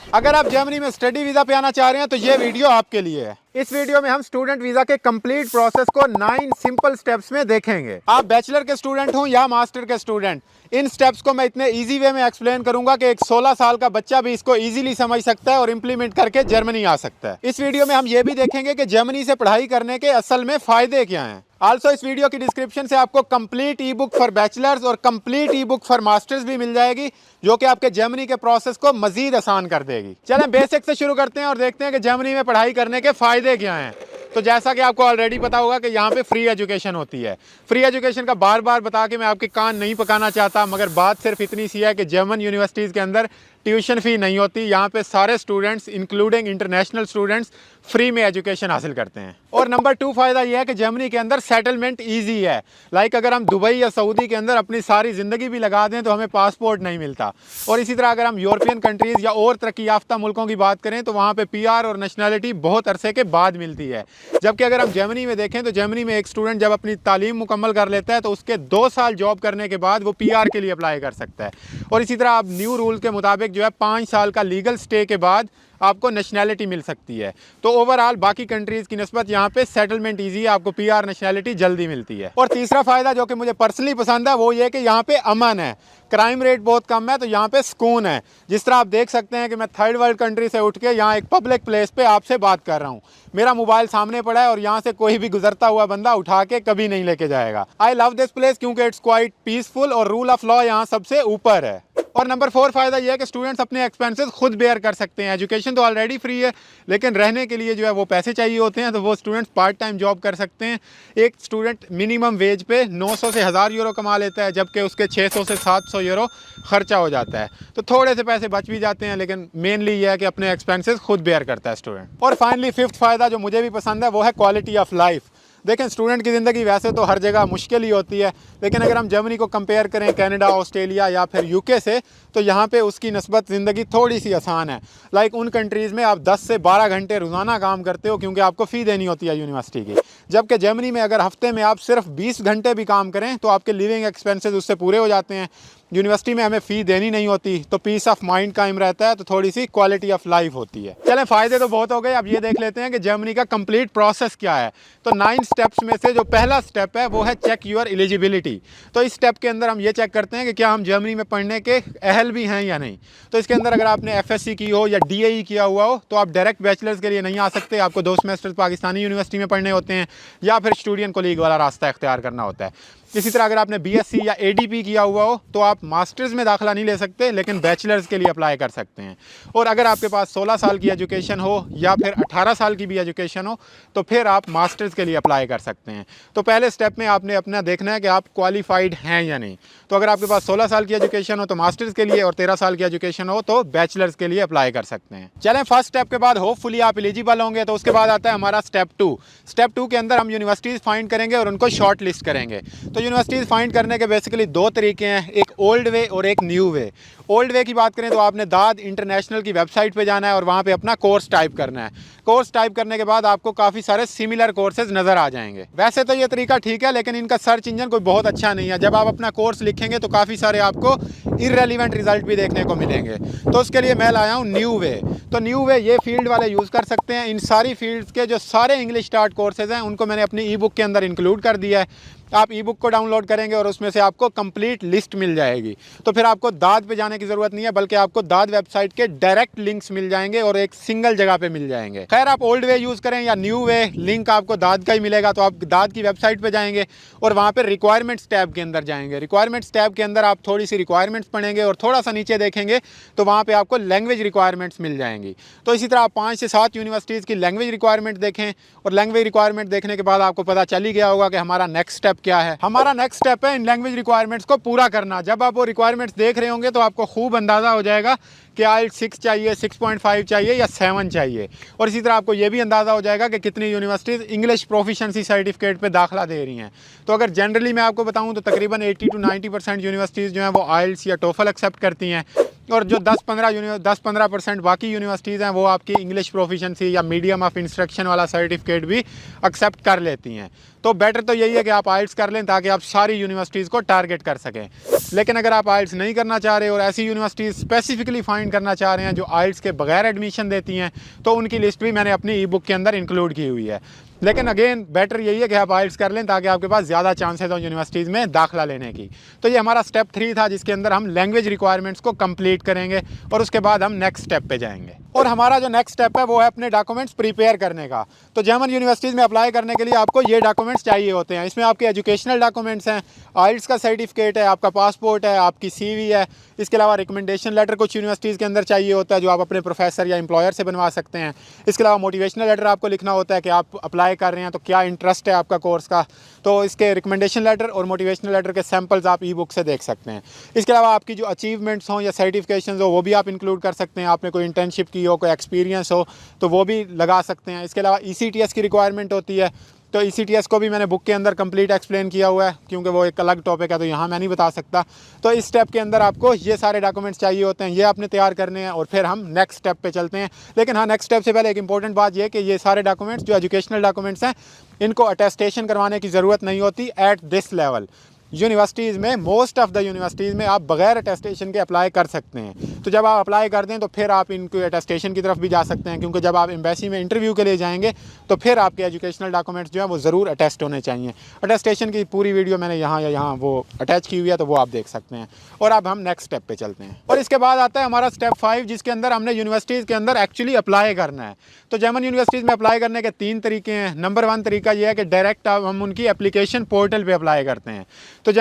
अगर आप जर्मनी में स्टडी वीज़ा पे आना चाह रहे हैं तो ये वीडियो आपके लिए है। इस वीडियो में हम स्टूडेंट वीज़ा के कंप्लीट प्रोसेस को 9 सिंपल स्टेप्स में देखेंगे। आप बैचलर के स्टूडेंट हो या मास्टर के स्टूडेंट, इन स्टेप्स को मैं इतने इजी वे में एक्सप्लेन करूंगा कि एक 16 साल का बच्चा भी इसको इजीली समझ सकता है और इंप्लीमेंट करके जर्मनी आ सकता है। इस वीडियो में हम ये भी देखेंगे कि जर्मनी से पढ़ाई करने के असल में फ़ायदे क्या हैं। आल्सो इस वीडियो की डिस्क्रिप्शन से आपको complete e book for bachelors और complete e book for masters भी मिल जाएगी, जो कि आपके जर्मनी के प्रोसेस को मजीद आसान कर देगी। चलें बेसिक से शुरू करते हैं और देखते हैं कि जर्मनी में पढ़ाई करने के फ़ायदे क्या हैं। तो जैसा कि आपको ऑलरेडी पता होगा कि यहाँ पे फ्री एजुकेशन होती है। फ्री एजुकेशन का बार बार बता के मैं आपके कान नहीं पकाना चाहता, मगर बात सिर्फ इतनी सी है कि जर्मन यूनिवर्सिटीज़ के अंदर ट्यूशन फ़ी नहीं होती। यहाँ पे सारे students including international students free में एजुकेशन हासिल करते हैं। और नंबर 2 फ़ायदा यह है कि जर्मनी के अंदर सेटलमेंट ईजी है। लाइक अगर हम दुबई या सऊदी के अंदर अपनी सारी ज़िंदगी भी लगा दें तो हमें पासपोर्ट नहीं मिलता। और इसी तरह अगर हम यूरोपियन कंट्रीज़ या और तरक्की याफ्ता मुल्कों की बात करें तो वहाँ पे PR और नेशनैलिटी बहुत अरसे के बाद मिलती है। जबकि अगर हम जर्मनी में देखें तो जर्मनी में एक स्टूडेंट जब अपनी तालीम मुकम्मल कर लेता है तो उसके 2 साल जॉब करने के बाद वो PR के लिए अप्लाई कर सकता है। और इसी तरह आप न्यू रूल के मुताबिक जो है 5 साल का लीगल स्टे के बाद आपको नेशनैलिटी मिल सकती है। तो ओवरऑल बाकी कंट्रीज़ की निस्बत यहाँ पे सेटलमेंट ईजी है, आपको PR नेशनैलिटी जल्दी मिलती है। और तीसरा फ़ायदा जो कि मुझे पर्सनली पसंद है वो ये कि यहाँ पे अमन है, क्राइम रेट बहुत कम है, तो यहाँ पे सुकून है। जिस तरह आप देख सकते हैं कि मैं थर्ड वर्ल्ड कंट्री से उठ के यहाँ एक पब्लिक प्लेस पे आपसे बात कर रहा हूँ। मेरा मोबाइल सामने पड़ा है और यहाँ से कोई भी गुजरता हुआ बंदा उठा के कभी नहीं लेके जाएगा। आई लव दिस प्लेस क्योंकि इट्स क्वाइट पीसफुल और रूल ऑफ लॉ यहाँ सबसे ऊपर है। और नंबर 4 फ़ायदा यह है कि स्टूडेंट्स अपने एक्सपेंसेस खुद बेयर कर सकते हैं। एजुकेशन तो ऑलरेडी फ्री है, लेकिन रहने के लिए जो है वो पैसे चाहिए होते हैं, तो वो स्टूडेंट्स पार्ट टाइम जॉब कर सकते हैं। एक स्टूडेंट मिनिमम वेज पे 900 से 1000 यूरो कमा लेता है, जबकि उसके 600 से 700 यूरो खर्चा हो जाता है। तो थोड़े से पैसे बच भी जाते हैं, लेकिन मेनली ये है कि अपने एक्सपेंसेस खुद बेयर करता है स्टूडेंट। और फाइनली 5th फ़ायदा जो मुझे भी पसंद है वो है क्वालिटी ऑफ लाइफ। देखें, स्टूडेंट की ज़िंदगी वैसे तो हर जगह मुश्किल ही होती है, लेकिन अगर हम जर्मनी को कंपेयर करें कनाडा, ऑस्ट्रेलिया या फिर UK से, तो यहाँ पे उसकी नस्बत ज़िंदगी थोड़ी सी आसान है। लाइक उन कंट्रीज़ में आप 10 से 12 घंटे रोज़ाना काम करते हो क्योंकि आपको फ़ी देनी होती है यूनिवर्सिटी की। जबकि जर्मनी में अगर हफ्ते में आप सिर्फ 20 घंटे भी काम करें तो आपके लिविंग एक्सपेंसेस उससे पूरे हो जाते हैं। यूनिवर्सिटी में हमें फ़ी देनी नहीं होती, तो पीस ऑफ माइंड कायम रहता है, तो थोड़ी सी क्वालिटी ऑफ लाइफ होती है। चलें, फ़ायदे तो बहुत हो गए, अब ये देख लेते हैं कि जर्मनी का कंप्लीट प्रोसेस क्या है। तो 9 स्टेप्स में से जो पहला स्टेप है वो है चेक योर एलिजिबिलिटी। तो इस स्टेप के अंदर हम ये चेक करते हैं कि क्या हम जर्मनी में पढ़ने के अहल भी हैं या नहीं। तो इसके अंदर अगर आपने FSC की हो या DAE किया हुआ हो तो आप डायरेक्ट बैचलर्स के लिए नहीं आ सकते, आपको 2 सेमेस्टर पाकिस्तानी यूनिवर्सिटी में पढ़ने होते हैं या फिर स्टूडेंट कोलीग वाला रास्ता इख्तियार करना होता है। इसी तरह अगर आपने BSc या ADP किया हुआ हो तो आप मास्टर्स में दाखिला नहीं ले सकते, लेकिन बैचलर्स के लिए अप्लाई कर सकते हैं। और अगर आपके पास 16 साल की एजुकेशन हो या फिर 18 साल की भी एजुकेशन हो तो फिर आप मास्टर्स के लिए अप्लाई कर सकते हैं। तो पहले स्टेप में आपने अपना देखना है कि आप क्वालिफाइड हैं या नहीं। तो अगर आपके पास 16 साल की एजुकेशन हो तो मास्टर्स के लिए, और 13 साल की एजुकेशन हो तो बैचलर्स के लिए अप्लाई कर सकते हैं। चलें, फर्स्ट स्टेप के बाद होपफुली आप एलिजिबल होंगे, तो उसके बाद आता है हमारा स्टेप 2। स्टेप 2 के अंदर हम यूनिवर्सिटीज़ फाइंड करेंगे और उनको शॉर्ट लिस्ट करेंगे। तो यूनिवर्सिटीज़ फाइंड करने के बेसिकली 2 तरीके हैं, एक ओल्ड वे और एक न्यू वे। ओल्ड वे की बात करें तो आपने दाद इंटरनेशनल की वेबसाइट पे जाना है और वहाँ पे अपना कोर्स टाइप करना है। कोर्स टाइप करने के बाद आपको काफ़ी सारे सिमिलर कोर्सेज नज़र आ जाएंगे। वैसे तो ये तरीका ठीक है, लेकिन इनका सर्च इंजन कोई बहुत अच्छा नहीं है। जब आप अपना कोर्स लिखेंगे तो काफ़ी सारे आपको इररेलेवेंट रिजल्ट भी देखने को मिलेंगे। तो उसके लिए मैं लाया हूँ न्यू वे। तो न्यू वे ये फील्ड वाले यूज़ कर सकते हैं। इन सारी फील्ड्स के जो सारे इंग्लिश स्टार्ट कोर्सेज हैं उनको मैंने अपनी ई बुक के अंदर इंक्लूड कर दिया है। आप ई बुक को डाउनलोड करेंगे और उसमें से आपको कंप्लीट लिस्ट मिल जाएगी। तो फिर आपको दाद पे जाने की ज़रूरत नहीं है, बल्कि आपको दाद वेबसाइट के डायरेक्ट लिंक्स मिल जाएंगे और एक सिंगल जगह पे मिल जाएंगे। खैर, आप ओल्ड वे यूज़ करें या न्यू वे, लिंक आपको दाद का ही मिलेगा। तो आप दाद की वेबसाइट पे जाएंगे और वहाँ पे रिक्वायरमेंट्स टैब के अंदर जाएंगे। रिक्वायरमेंट्स टैब के अंदर आप थोड़ी सी रिक्वायरमेंट्स पढ़ेंगे और थोड़ा सा नीचे देखेंगे तो वहाँ पर आपको लैंग्वेज रिक्वायरमेंट्स मिल जाएंगी। तो इसी तरह आप 5 से 7 यूनिवर्सिटीज़ की लैंग्वेज रिक्वायरमेंट देखें, और लैंग्वेज रिक्वायरमेंट देखने के बाद आपको पता चल ही गया होगा कि हमारा नेक्स्ट स्टेप क्या है। हमारा नेक्स्ट स्टेप है इन लैंग्वेज रिक्वायरमेंट्स को पूरा करना। जब आप वो रिक्वायरमेंट्स देख रहे होंगे तो आपको खूब अंदाज़ा हो जाएगा कि IELTS 6 चाहिए, 6.5 चाहिए या 7 चाहिए। और इसी तरह आपको ये भी अंदाज़ा हो जाएगा कि कितनी यूनिवर्सिटीज़ इंग्लिश प्रोफिशेंसी सर्टिफिकेट पे दाखिला दे रही हैं। तो अगर जनरली मैं आपको बताऊं तो तकरीबन 80 to 90% यूनिवर्सिटीज़ जो हैं वो IELTS या TOEFL एक्सेप्ट करती हैं, और जो 10-15% बाकी यूनिवर्सिटीज़ हैं वो आपकी इंग्लिश प्रोफिशेंसी या मीडियम ऑफ इंस्ट्रक्शन वाला सर्टिफिकेट भी एक्सेप्ट कर लेती हैं। तो बेटर तो यही है कि आप आइल्स कर लें ताकि आप सारी यूनिवर्सिटीज़ को टारगेट कर सकें। लेकिन अगर आप आइल्स नहीं करना चाह रहे और ऐसी यूनिवर्सिटीज़ स्पेसिफिकली फाइंड करना चाह रहे हैं जो आइल्स के बगैर एडमिशन देती हैं, तो उनकी लिस्ट भी मैंने अपनी ई बुक के अंदर इंक्लूड की हुई है। लेकिन अगेन बेटर यही है कि आप आइल्स कर लें ताकि आपके पास ज़्यादा चांसेस हो यूनिवर्सिटीज़ में दाखिला लेने की। तो ये हमारा स्टेप 3 था जिसके अंदर हम लैंग्वेज रिक्वायरमेंट्स को कंप्लीट करेंगे और उसके बाद हम नेक्स्ट स्टेप पे जाएंगे। और हमारा जो नेक्स्ट स्टेप है वो है अपने डॉक्यूमेंट्स प्रिपेयर करने का। तो जर्मन यूनिवर्सिटीज़ में अप्लाई करने के लिए आपको ये डॉक्यूमेंट्स चाहिए होते हैं। इसमें आपके एजुकेशनल डॉक्यूमेंट्स हैं, आइल्स का सर्टिफिकेट है, आपका पासपोर्ट है, आपकी CV है। इसके अलावा रिकमेंडेशन लेटर कुछ यूनिवर्सिटीज़ के अंदर चाहिए होता है जो आप अपने प्रोफेसर या एम्प्लॉयर से बनवा सकते हैं। इसके अलावा मोटिवेशनल लेटर आपको लिखना होता है कि आप अप्लाई कर रहे हैं तो क्या इंटरेस्ट है आपका कोर्स का। तो इसके रिकमेंडेशन लेटर और मोटिवेशनल लेटर के सैम्पल्स आप ई बुक से देख सकते हैं। इसके अलावा आपकी जो अचीवमेंट्स हों या सर्टिफिकेशन हो वो भी आप इंक्लूड कर सकते हैं। आपने कोई इंटर्नशिप की हो, कोई एक्सपीरियंस हो तो वो भी लगा सकते हैं। इसके अलावा ECTS की रिक्वायरमेंट होती है, तो ECTS को भी मैंने बुक के अंदर कंप्लीट एक्सप्लेन किया हुआ है क्योंकि वो एक अलग टॉपिक है तो यहाँ मैं नहीं बता सकता। तो इस स्टेप के अंदर आपको ये सारे डॉक्यूमेंट्स चाहिए होते हैं, ये आपने तैयार करने हैं और फिर हम नेक्स्ट स्टेप पे चलते हैं। लेकिन हाँ, नेक्स्ट स्टेप से पहले एक इंपॉर्टेंट बात ये है कि ये सारे डॉक्यूमेंट्स जो एजुकेशनल डॉक्यूमेंट्स हैं इनको अटेस्टेशन करवाने की ज़रूरत नहीं होती एट दिस लेवल। यूनिवर्सिटीज़ में मोस्ट ऑफ़ द यूनिवर्सिटीज़ में आप बगैर अटेस्टेशन के अप्लाई कर सकते हैं। तो जब आप अप्लाई कर दें तो फिर आप इनको अटेस्टेशन की तरफ भी जा सकते हैं क्योंकि जब आप एम्बेसी में इंटरव्यू के लिए जाएंगे तो फिर आपके एजुकेशनल डॉक्यूमेंट्स जो है वो ज़रूर अटेस्ट होने चाहिए। अटेस्टेशन की पूरी वीडियो मैंने यहाँ या यहाँ वो अटैच की हुई है तो वो आप देख सकते हैं। और अब हम नेक्स्ट स्टेप पे चलते हैं और इसके बाद आता है हमारा स्टेप 5 जिसके अंदर हमने यूनिवर्सिटीज़ के अंदर एक्चुअली अप्लाई करना है। तो जर्मन यूनिवर्सिटीज़ में अप्लाई करने के 3 तरीके हैं। नंबर 1 तरीका ये है कि डायरेक्ट हम उनकी एप्लीकेशन पोर्टल पर अप्लाई करते हैं। तो कुछ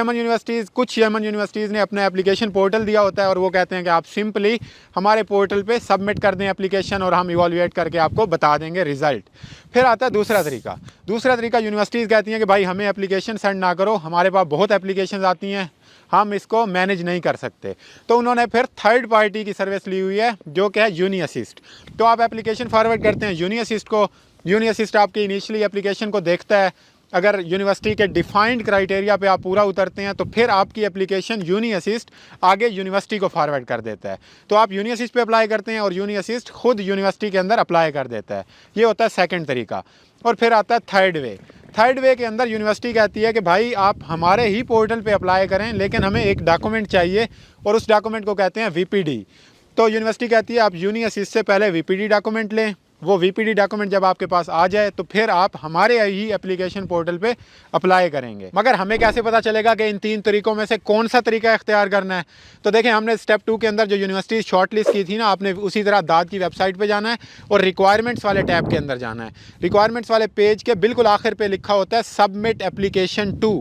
जर्मन यूनिवर्सिटीज़ ने अपना एप्लीकेशन पोर्टल दिया होता है और वो कहते हैं कि आप सिंपली हमारे पोर्टल पे सबमिट कर दें एप्लीकेशन और हम इवॉल्यूएट करके आपको बता देंगे रिज़ल्ट। फिर आता है दूसरा तरीका यूनिवर्सिटीज़ कहती हैं कि भाई हमें एप्लीकेशन सेंड ना करो, हमारे पास बहुत एप्लीकेशन आती हैं, हम इसको मैनेज नहीं कर सकते। तो उन्होंने फिर थर्ड पार्टी की सर्विस ली हुई है जो कि है यूनी असिस्ट। तो आप एप्लीकेशन फॉरवर्ड करते हैं यूनी असिस्ट को, यूनी असिस्ट आपकी इनिशियली एप्लीकेशन को देखता है। अगर यूनिवर्सिटी के डिफाइंड क्राइटेरिया पे आप पूरा उतरते हैं तो फिर आपकी एप्लीकेशन यूनी असिस्ट आगे यूनिवर्सिटी को फॉरवर्ड कर देता है। तो आप यूनी असिस्ट पे अप्लाई करते हैं और यूनी असिस्ट खुद यूनिवर्सिटी के अंदर अप्लाई कर देता है। ये होता है सेकंड तरीका। और फिर आता है थर्ड वे के अंदर यूनिवर्सिटी कहती है कि भाई आप हमारे ही पोर्टल पे अप्लाई करें लेकिन हमें एक डॉक्यूमेंट चाहिए और उस डॉक्यूमेंट को कहते हैं VPD। तो यूनिवर्सिटी कहती है आप यूनी असिस्ट से पहले VPD डॉक्यूमेंट लें, वो VPD डॉक्यूमेंट जब आपके पास आ जाए तो फिर आप हमारे ही एप्लीकेशन पोर्टल पे अप्लाई करेंगे। मगर हमें कैसे पता चलेगा कि इन 3 तरीकों में से कौन सा तरीका इख्तियार करना है? तो देखें, हमने स्टेप 2 के अंदर जो यूनिवर्सिटी शॉर्टलिस्ट की थी ना, आपने उसी तरह दाद की वेबसाइट पे जाना है और रिक्वायरमेंट्स वाले टैब के अंदर जाना है। रिक्वायरमेंट्स वाले पेज के बिल्कुल आखिर पे लिखा होता है सबमिट एप्लीकेशन टू।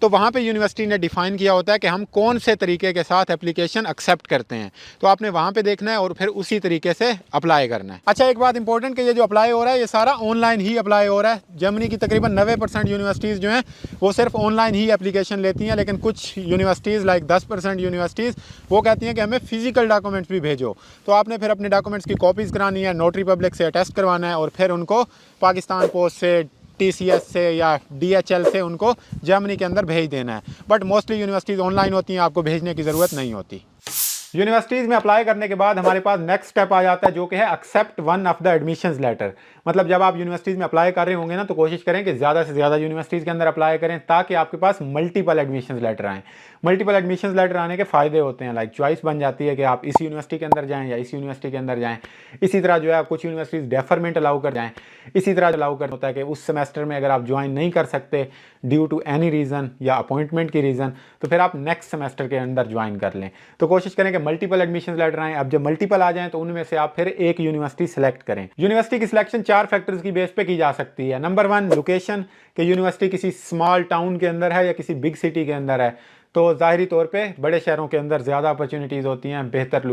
तो वहाँ पे यूनिवर्सिटी ने डिफाइन किया होता है कि हम कौन से तरीके के साथ एप्लीकेशन एक्सेप्ट करते हैं। तो आपने वहाँ पे देखना है और फिर उसी तरीके से अप्लाई करना है। अच्छा, एक बात इंपॉर्टेंट कि ये जो अप्लाई हो रहा है ये सारा ऑनलाइन ही अप्लाई हो रहा है। जर्मनी की तकरीबन 90% यूनिवर्सिटीज़ जो हैं वो सिर्फ ऑनलाइन ही एप्लीकेशन लेती हैं, लेकिन कुछ यूनिवर्सिटीज़ लाइक 10% यूनिवर्सिटीज़ वो कहती हैं कि हमें फिजिकल डॉक्यूमेंट्स भी भेजो। तो आपने फिर अपने डॉक्यूमेंट्स की कॉपीज़ करानी है, नोटरी पब्लिक से अटेस्ट करवाना है और फिर उनको पाकिस्तान पोस्ट से, TCS से या DHL से उनको जर्मनी के अंदर भेज देना है। बट मोस्टली यूनिवर्सिटीज़ ऑनलाइन होती हैं, आपको भेजने की ज़रूरत नहीं होती। यूनिवर्सिटीज़ में अप्लाई करने के बाद हमारे पास नेक्स्ट स्टेप आ जाता है जो कि है accept one of the admissions letter. मतलब जब आप यूनिवर्सिटीज़ में अप्लाई कर रहे होंगे ना तो कोशिश करें कि ज़्यादा से ज़्यादा यूनिवर्सिटीज़ के अंदर अप्लाई करें ताकि आपके पास मल्टीपल एडमिशंस लेटर आएँ। मल्टीपल एडमिशंस लेटर आने के फ़ायदे होते हैं, लाइक चॉइस बन जाती है कि आप इस यूनिवर्सिटी के अंदर जाएँ या इस यूनिवर्सिटी के अंदर जाएँ। इसी तरह जो है कुछ यूनिवर्सिटीज़ डेफरमेंट अलाउ कर जाएँ। इसी तरह अलाउ कर होता है कि उस सेमेस्टर में अगर आप ज्वाइन नहीं कर सकते ड्यू टू एनी रीज़न या अपॉइंटमेंट की रीज़न तो फिर आप नेक्स्ट सेमेस्टर के अंदर ज्वाइन कर लें। तो कोशिश करें कि मल्टीपल एडमिशन लेटर आएँ। अब जब मल्टीपल आ जाएँ तो उनमें से आप फिर एक यूनिवर्सिटी सेलेक्ट करें। यूनिवर्सिटी की सिलेक्शन 4 फैक्टर्स की बेस पे की जा सकती है। नंबर 1 लोकेशन, कि यूनिवर्सिटी किसी स्मॉल टाउन के अंदर है या किसी बिग सिटी के अंदर है। तो ज़ाहिरी तौर पे बड़े शहरों के अंदर ज़्यादा अपॉर्चुनिटीज़ होती हैं, बेहतर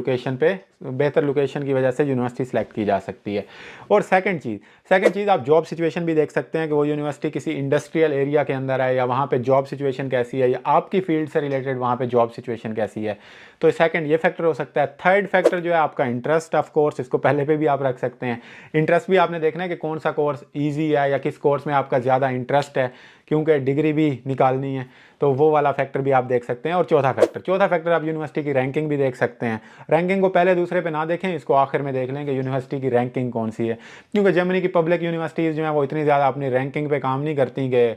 लोकेशन की वजह से यूनिवर्सिटी सेलेक्ट की जा सकती है। और सेकंड चीज़ आप जॉब सिचुएशन भी देख सकते हैं कि वो यूनिवर्सिटी किसी इंडस्ट्रियल एरिया के अंदर है या वहाँ पे जॉब सिचुएशन कैसी है या आपकी फील्ड से रिलेटेड वहाँ पे जॉब सिचुएशन कैसी है। तो सेकंड ये फैक्टर हो सकता है। थर्ड फैक्टर जो है आपका इंटरेस्ट ऑफ कोर्स, इसको पहले पे भी आप रख सकते हैं। इंटरेस्ट भी आपने देखना है कि कौन सा कोर्स ईजी है या किस कोर्स में आपका ज़्यादा इंटरेस्ट है, क्योंकि डिग्री भी निकालनी है, तो वो वाला फैक्टर भी आप देख सकते हैं। और चौथा फैक्टर आप यूनिवर्सिटी की रैंकिंग भी देख सकते हैं। रैंकिंग को पहले दूसरे पे ना देखें, इसको आखिर में देख लें कि यूनिवर्सिटी की रैंकिंग कौन सी है, क्योंकि जर्मनी की पब्लिक यूनिवर्सिटीज़ जो है वो इतनी ज़्यादा अपनी रैंकिंग पे काम नहीं करती कि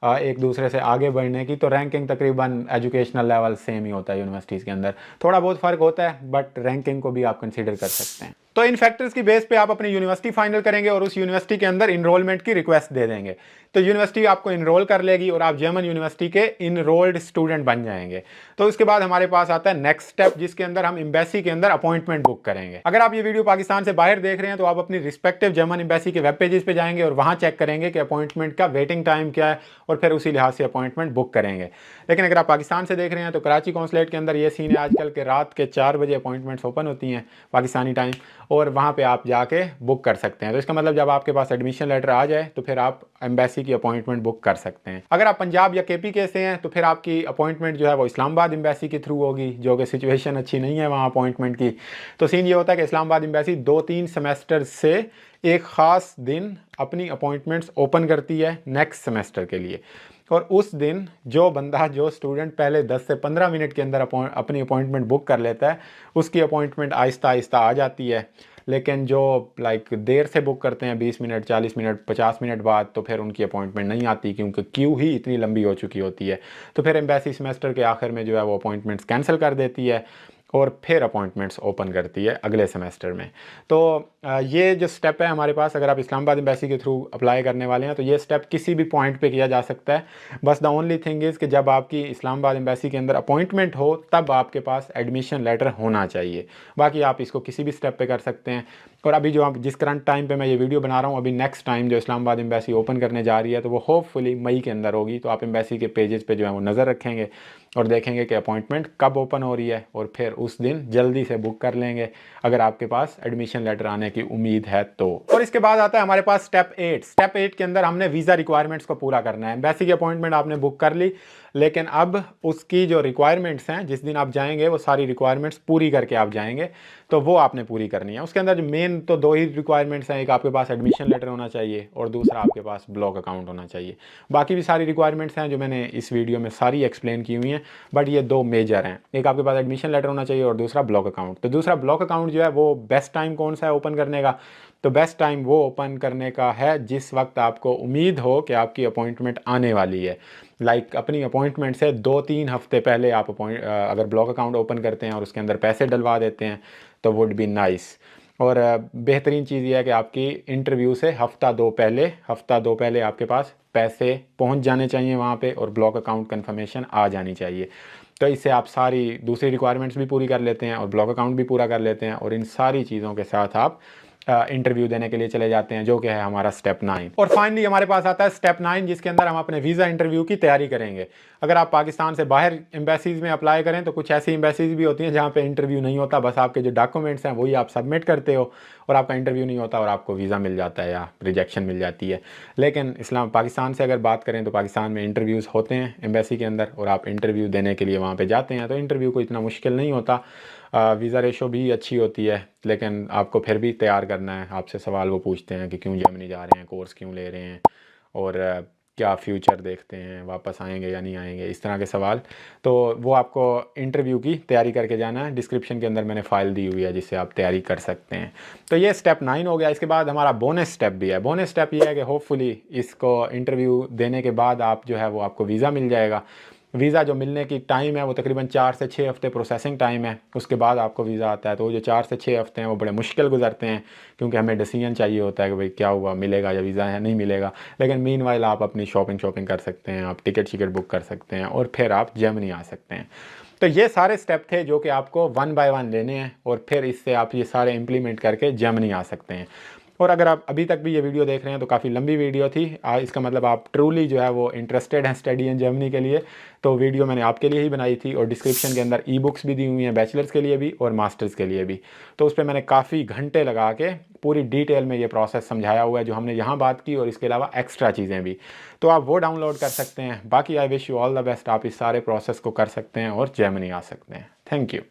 एक दूसरे से आगे बढ़ने की, तो रैंकिंग तकरीबन एजुकेशनल लेवल सेम ही होता है यूनिवर्सिटीज़ के अंदर। थोड़ा बहुत फ़र्क होता है बट रैंकिंग को भी आप कंसीडर कर सकते हैं। तो इन फैक्टर्स की बेस पे आप अपनी यूनिवर्सिटी फाइनल करेंगे और उस यूनिवर्सिटी के अंदर इनरोलमेंट की रिक्वेस्ट दे देंगे। तो यूनिवर्सिटी आपको इनरोल कर लेगी और आप जर्मन यूनिवर्सिटी के इनरोल्ड स्टूडेंट बन जाएंगे। तो इसके बाद हमारे पास आता है नेक्स्ट स्टेप, जिसके अंदर हम एम्बेसी के अंदर अपॉइंटमेंट बुक करेंगे। अगर आप ये वीडियो पाकिस्तान से बाहर देख रहे हैं तो आप अपनी रिस्पेक्टिव जर्मन एम्बेसी के वेब पेजेस पे जाएंगे और वहां चेक करेंगे कि अपॉइंटमेंट का वेटिंग टाइम क्या है और फिर उसी लिहाज से अपॉइंटमेंट बुक करेंगे। लेकिन अगर आप पाकिस्तान से देख रहे हैं तो कराची कॉन्सुलेट के अंदर ये सीन है आजकल के रात के 4 बजे अपॉइंटमेंट्स ओपन होती हैं पाकिस्तानी टाइम, और वहाँ पे आप जाके बुक कर सकते हैं। तो इसका मतलब जब आपके पास एडमिशन लेटर आ जाए तो फिर आप एम्बेसी की अपॉइंटमेंट बुक कर सकते हैं। अगर आप पंजाब या केपी के से हैं तो फिर आपकी अपॉइंटमेंट जो है वो इस्लामाबाद एम्बेसी के थ्रू होगी, जो कि सिचुएशन अच्छी नहीं है वहाँ अपॉइंटमेंट की। तो सीन ये होता है कि इस्लामाबाद एम्बेसी 2-3 सेमेस्टर से एक ख़ास दिन अपनी अपॉइंटमेंट्स ओपन करती है नेक्स्ट सेमेस्टर के लिए, और उस दिन जो स्टूडेंट पहले 10 से 15 मिनट के अंदर अपनी अपॉइंटमेंट बुक कर लेता है उसकी अपॉइंटमेंट आहिस्ता आहिस्ता आ जाती है। लेकिन जो देर से बुक करते हैं 20 मिनट 40 मिनट 50 मिनट बाद, तो फिर उनकी अपॉइंटमेंट नहीं आती क्योंकि क्यू ही इतनी लंबी हो चुकी होती है। तो फिर एम्बेसी सेमेस्टर के आखिर में जो है वो अपॉइंटमेंट्स कैंसिल कर देती है और फिर अपॉइंटमेंट्स ओपन करती है अगले सेमेस्टर में। तो ये जो स्टेप है हमारे पास, अगर आप इस्लामाबाद एम्बेसी के थ्रू अप्लाई करने वाले हैं तो ये स्टेप किसी भी पॉइंट पे किया जा सकता है। बस द ओनली थिंग इज़ कि जब आपकी इस्लामाबाद एम्बेसी के अंदर अपॉइंटमेंट हो तब आपके पास एडमिशन लेटर होना चाहिए। बाकी आप इसको किसी भी स्टेप पे कर सकते हैं। और अभी जो आप जिस करंट टाइम पे मैं ये वीडियो बना रहा हूँ, अभी नेक्स्ट टाइम जो इस्लामाबाद एम्बेसी ओपन करने जा रही है तो वो होपफुली मई के अंदर होगी। तो आप एम्बेसी के पेजेस पे जो है वो नज़र रखेंगे और देखेंगे कि अपॉइंटमेंट कब ओपन हो रही है और फिर उस दिन जल्दी से बुक कर लेंगे अगर आपके पास एडमिशन लेटर आने की उम्मीद है तो। और इसके बाद आता है हमारे पास स्टेप 8। स्टेप 8 के अंदर हमने वीज़ा रिक्वायरमेंट्स को पूरा करना है। एम्बेसी की अपॉइंटमेंट आपने बुक कर ली, लेकिन अब उसकी जो रिक्वायरमेंट्स हैं जिस दिन आप जाएंगे वो सारी रिक्वायरमेंट्स पूरी करके आप जाएंगे, तो वो आपने पूरी करनी है। उसके अंदर जो मेन तो 2 ही रिक्वायरमेंट्स हैं, एक आपके पास एडमिशन लेटर होना चाहिए और दूसरा आपके पास ब्लॉक अकाउंट होना चाहिए। बाकी भी सारी रिक्वायरमेंट्स हैं जो मैंने इस वीडियो में सारी एक्सप्लेन की हुई हैं, बट ये 2 मेजर हैं। एक आपके पास एडमिशन लेटर होना चाहिए और दूसरा ब्लॉक अकाउंट। तो दूसरा ब्लॉक अकाउंट जो है वो बेस्ट टाइम कौन सा है ओपन करने का? तो बेस्ट टाइम वो ओपन करने का है जिस वक्त आपको उम्मीद हो कि आपकी अपॉइंटमेंट आने वाली है। अपनी अपॉइंटमेंट से 2-3 हफ्ते पहले आप अगर ब्लॉक अकाउंट ओपन करते हैं और उसके अंदर पैसे डलवा देते हैं तो वुड बी नाइस। और बेहतरीन चीज़ ये है कि आपकी इंटरव्यू से हफ़्ता दो पहले आपके पास पैसे पहुंच जाने चाहिए वहाँ पे और ब्लॉक अकाउंट कंफर्मेशन आ जानी चाहिए। तो इससे आप सारी दूसरी रिक्वायरमेंट्स भी पूरी कर लेते हैं और ब्लॉक अकाउंट भी पूरा कर लेते हैं और इन सारी चीज़ों के साथ आप इंटरव्यू देने के लिए चले जाते हैं, जो कि है हमारा स्टेप 9। और फाइनली हमारे पास आता है स्टेप 9, जिसके अंदर हम अपने वीज़ा इंटरव्यू की तैयारी करेंगे। अगर आप पाकिस्तान से बाहर एम्बेसीज़ में अप्लाई करें तो कुछ ऐसी एम्बेसीज़ भी होती हैं जहाँ पे इंटरव्यू नहीं होता, बस आपके जो डॉक्यूमेंट्स हैं वही आप सबमिट करते हो और आपका इंटरव्यू नहीं होता और आपको वीज़ा मिल जाता है या रिजेक्शन मिल जाती है। लेकिन पाकिस्तान से अगर बात करें तो पाकिस्तान में इंटरव्यूज़ होते हैं एम्बेसी के अंदर और आप इंटरव्यू देने के लिए वहाँ पर जाते हैं, तो इंटरव्यू को इतना मुश्किल नहीं होता। वीज़ा रेशो भी अच्छी होती है, लेकिन आपको फिर भी तैयार करना है। आपसे सवाल वो पूछते हैं कि क्यों जर्मनी जा रहे हैं, कोर्स क्यों ले रहे हैं और क्या फ्यूचर देखते हैं, वापस आएंगे या नहीं आएंगे, इस तरह के सवाल। तो वो आपको इंटरव्यू की तैयारी करके जाना है। डिस्क्रिप्शन के अंदर मैंने फ़ाइल दी हुई है जिससे आप तैयारी कर सकते हैं। तो ये स्टेप 9 हो गया। इसके बाद हमारा बोनस स्टेप भी है। बोनस स्टेप ये है कि होपफुली इसको इंटरव्यू देने के बाद आप जो है वो आपको वीज़ा मिल जाएगा। वीज़ा जो मिलने की टाइम है वो तकरीबन 4 से 6 हफ़्ते प्रोसेसिंग टाइम है, उसके बाद आपको वीज़ा आता है। तो वो जो 4 से 6 हफ़्ते हैं वो बड़े मुश्किल गुजरते हैं क्योंकि हमें डिसीजन चाहिए होता है कि भाई क्या हुआ, मिलेगा या वीज़ा है नहीं मिलेगा। लेकिन मीनवाइल आप अपनी शॉपिंग कर सकते हैं, आप टिकट बुक कर सकते हैं और फिर आप जर्मनी आ सकते हैं। तो ये सारे स्टेप थे जो कि आपको 1 बाय 1 लेने हैं और फिर इससे आप ये सारे इम्प्लीमेंट करके जर्मनी आ सकते हैं। और अगर आप अभी तक भी ये वीडियो देख रहे हैं तो काफ़ी लंबी वीडियो थी। इसका मतलब आप ट्रूली जो है वो इंटरेस्टेड हैं स्टडी इन जर्मनी के लिए। तो वीडियो मैंने आपके लिए ही बनाई थी और डिस्क्रिप्शन के अंदर ई-बुक्स भी दी हुई हैं बैचलर्स के लिए भी और मास्टर्स के लिए भी। तो उस पर मैंने काफ़ी घंटे लगा के पूरी डिटेल में ये प्रोसेस समझाया हुआ है जो हमने यहाँ बात की और इसके अलावा एक्स्ट्रा चीज़ें भी। तो आप वो डाउनलोड कर सकते हैं। बाकी I wish you all the best. आप इस सारे प्रोसेस को कर सकते हैं और जर्मनी आ सकते हैं। Thank you.